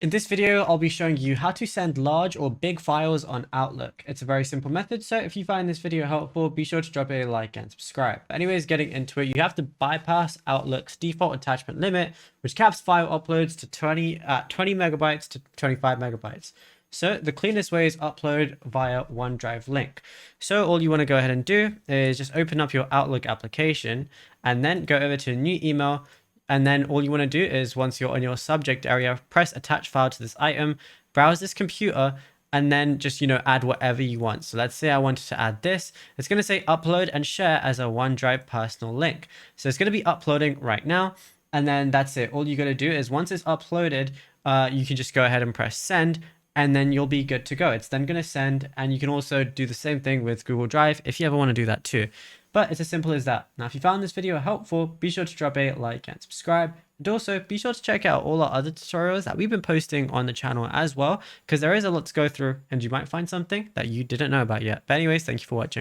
In this video, I'll be showing you how to send large or big files on Outlook. It's a very simple method, so if you find this video helpful, be sure to drop a like and subscribe. But anyways, getting into it, you have to bypass Outlook's default attachment limit, which caps file uploads to 20 megabytes to 25 megabytes. So the cleanest way is upload via OneDrive link. So all you want to go ahead and do is just open up your Outlook application and then go over to new email. And then all you want to do is once you're on your subject area, press attach file to this item, browse this computer, and then just, add whatever you want. So let's say I wanted to add this. It's going to say upload and share as a OneDrive personal link. So it's going to be uploading right now. And then that's it. All you got to do is once it's uploaded, you can just go ahead and press send, and then you'll be good to go. It's then going to send, and you can also do the same thing with Google Drive if you ever want to do that too. But it's as simple as that. Now, if you found this video helpful, be sure to drop a like and subscribe. And also be sure to check out all our other tutorials that we've been posting on the channel as well, because there is a lot to go through and you might find something that you didn't know about yet. But anyways, thank you for watching.